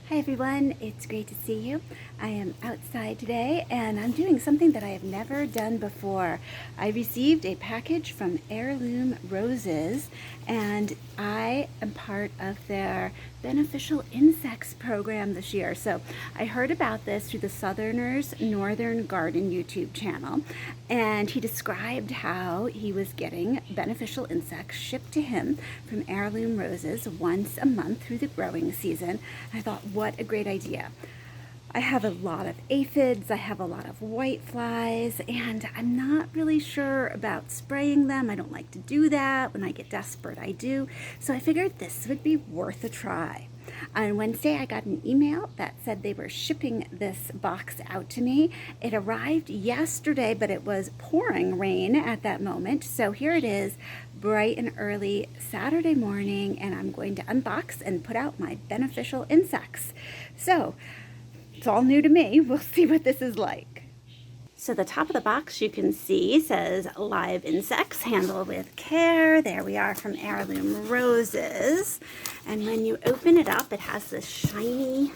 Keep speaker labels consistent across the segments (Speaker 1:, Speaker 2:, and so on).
Speaker 1: Hi everyone, it's great to see you. I am outside today and I'm doing something that I have never done before. I received a package from Heirloom Roses and I am part of their beneficial insects program this year. So I heard about this through the Southerners Northern Garden YouTube channel, and he described how he was getting beneficial insects shipped to him from Heirloom Roses once a month through the growing season. I thought, what a great idea. I have a lot of aphids, I have a lot of whiteflies, and I'm not really sure about spraying them. I don't like to do that. When I get desperate, I do. So I figured this would be worth a try. On Wednesday, I got an email that said they were shipping this box out to me. It arrived yesterday, but it was pouring rain at that moment. So here it is, bright and early Saturday morning, and I'm going to unbox and put out my beneficial insects. So it's all new to me. We'll see what this is like. So the top of the box you can see says live insects handled with care. There we are from Heirloom Roses. And when you open it up, it has this shiny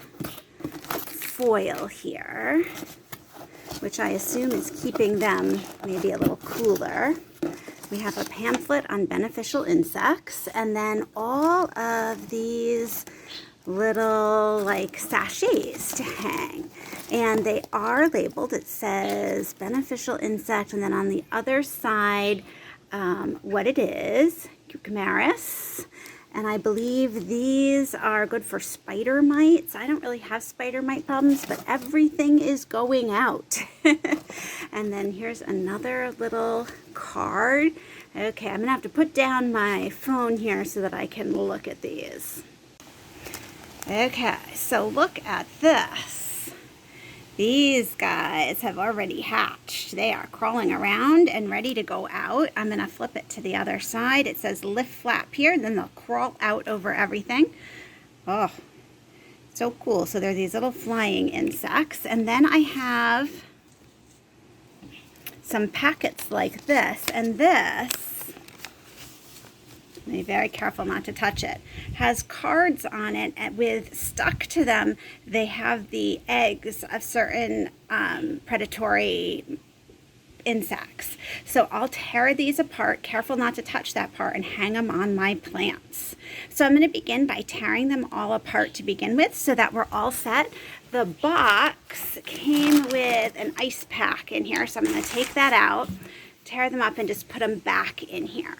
Speaker 1: foil here, which I assume is keeping them maybe a little cooler. We have a pamphlet on beneficial insects, and then all of these little like sachets to hang, and they are labeled. It says beneficial insect, and then on the other side what it is, cucumaris, and I believe these are good for spider mites. I don't really have spider mite problems, but everything is going out. And then here's another little card. Okay, I'm gonna have to put down my phone here so that I can look at these. Okay, so look at this. These guys have already hatched. They are crawling around and ready to go out. I'm going to flip it to the other side. It says lift flap here, then they'll crawl out over everything. Oh, so cool. So they're these little flying insects. And then I have some packets like this, and this, be very careful not to touch it, has cards on it, and with stuck to them they have the eggs of certain predatory insects. So I'll tear these apart, careful not to touch that part, and hang them on my plants. So I'm going to begin by tearing them all apart to begin with so that we're all set. The box came with an ice pack in here, so I'm going to take that out, tear them up, and just put them back in here.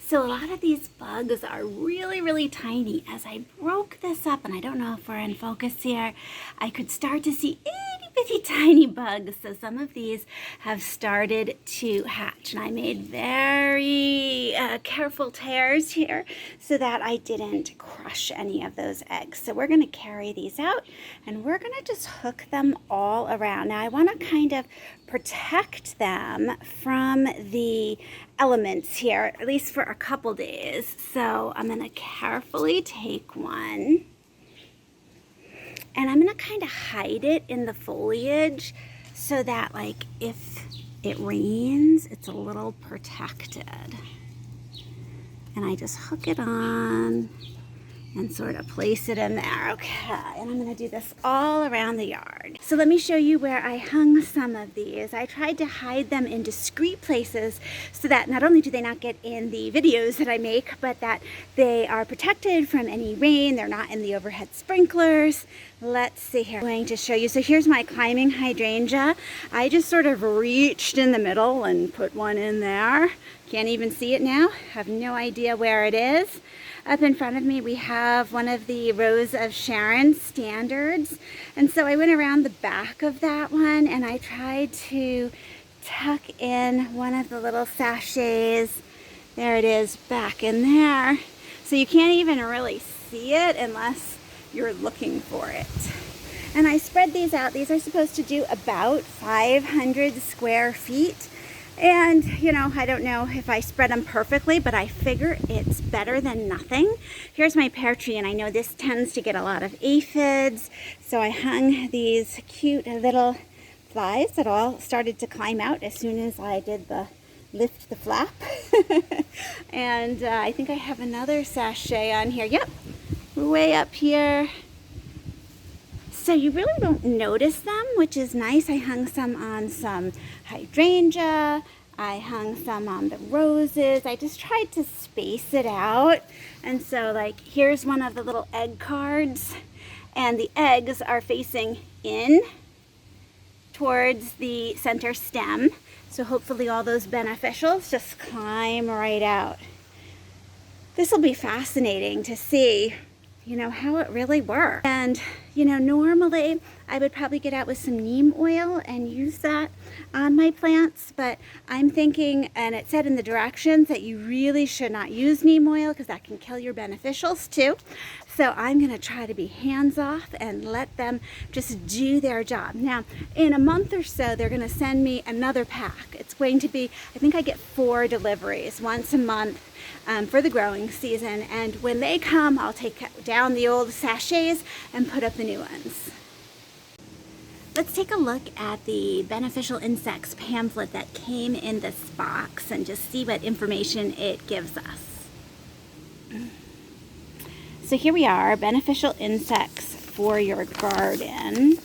Speaker 1: So a lot of these bugs are really, really tiny. As I broke this up, and I don't know if we're in focus here, I could start to see itty bitty tiny bugs. So some of these have started to hatch, and I made very careful tears here so that I didn't crush any of those eggs. So we're going to carry these out, and we're going to just hook them all around. Now I want to kind of protect them from the elements here, at least for a couple days. So I'm going to carefully take one, and I'm going to kind of hide it in the foliage so that, like, if it rains, it's a little protected. And I just hook it on and sort of place it in there. Okay, and I'm going to do this all around the yard. So let me show you where I hung some of these. I tried to hide them in discreet places so that not only do they not get in the videos that I make, but that they are protected from any rain. They're not in the overhead sprinklers. Let's see here. I'm going to show you. So here's my climbing hydrangea. I just sort of reached in the middle and put one in there. Can't even see it now. Have no idea where it is. Up in front of me we have one of the Rose of Sharon standards, and so I went around the back of that one and I tried to tuck in one of the little sachets. There it is, back in there. So you can't even really see it unless you're looking for it. And I spread these out. These are supposed to do about 500 square feet. And, you know, I don't know if I spread them perfectly, but I figure it's better than nothing. Here's my pear tree, and I know this tends to get a lot of aphids. So I hung these cute little flies that all started to climb out as soon as I did the lift the flap. And I think I have another sachet on here. Yep, We're way up here. So you really don't notice them, which is nice. I hung some on some hydrangea. I hung some on the roses. I just tried to space it out. And so like here's one of the little egg cards, and the eggs are facing in towards the center stem. So hopefully all those beneficials just climb right out. This will be fascinating to see, you know, how it really works. And, you know, normally I would probably get out with some neem oil and use that on my plants, but I'm thinking, and it said in the directions that you really should not use neem oil because that can kill your beneficials too. So I'm going to try to be hands off and let them just do their job. Now, in a month or so, they're going to send me another pack. It's going to be, I think I get 4 deliveries once a month for the growing season. And when they come, I'll take down the old sachets and put up the new ones. Let's take a look at the beneficial insects pamphlet that came in this box and just see what information it gives us. So here we are, beneficial insects for your garden.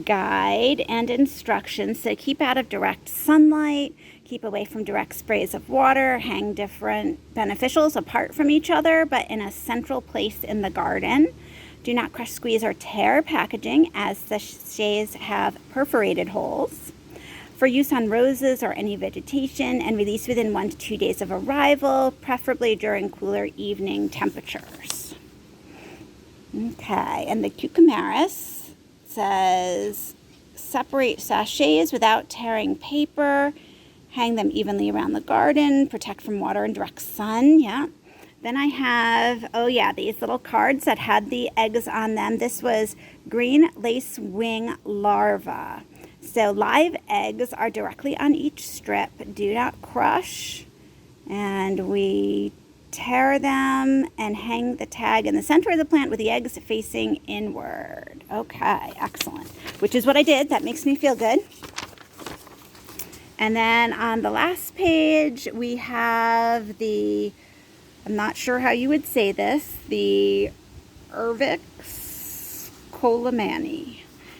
Speaker 1: Guide and instructions. So keep out of direct sunlight, keep away from direct sprays of water, hang different beneficials apart from each other, but in a central place in the garden. Do not crush, squeeze, or tear packaging as sachets have perforated holes. For use on roses or any vegetation, and release within 1 to 2 days of arrival, preferably during cooler evening temperatures. Okay, and the cucumaris says separate sachets without tearing paper, hang them evenly around the garden, protect from water and direct sun. Yeah. Then I have, oh yeah, these little cards that had the eggs on them. This was green lacewing larva. So live eggs are directly on each strip. Do not crush. And we tear them and hang the tag in the center of the plant with the eggs facing inward. Okay, excellent. Which is what I did. That makes me feel good. And then on the last page, we have the, I'm not sure how you would say this, the Urvix colemani.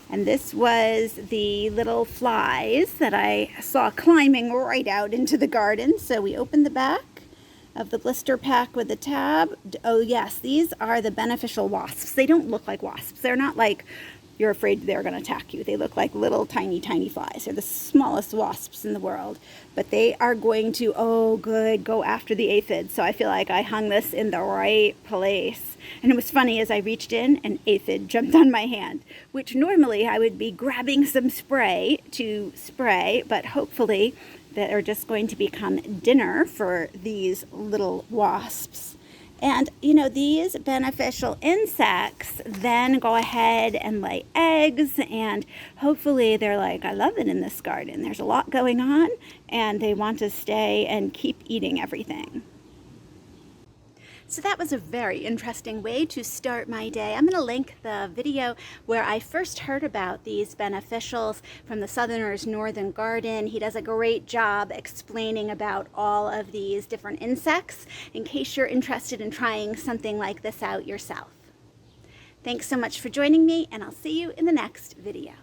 Speaker 1: And this was the little flies that I saw climbing right out into the garden. So we opened the back of the blister pack with the tab. Oh yes, these are the beneficial wasps. They don't look like wasps. They're not like you're afraid they're going to attack you. They look like little tiny flies. They're the smallest wasps in the world, but they are going to, oh good, go after the aphids. So I feel like I hung this in the right place. And it was funny, as I reached in, an aphid jumped on my hand, which normally I would be grabbing some spray to spray, but hopefully they're just going to become dinner for these little wasps. And, you know, these beneficial insects then go ahead and lay eggs, and hopefully they're like, I love it in this garden. There's a lot going on, and they want to stay and keep eating everything. So that was a very interesting way to start my day. I'm going to link the video where I first heard about these beneficials from the Southerner's Northern Garden. He does a great job explaining about all of these different insects in case you're interested in trying something like this out yourself. Thanks so much for joining me, and I'll see you in the next video.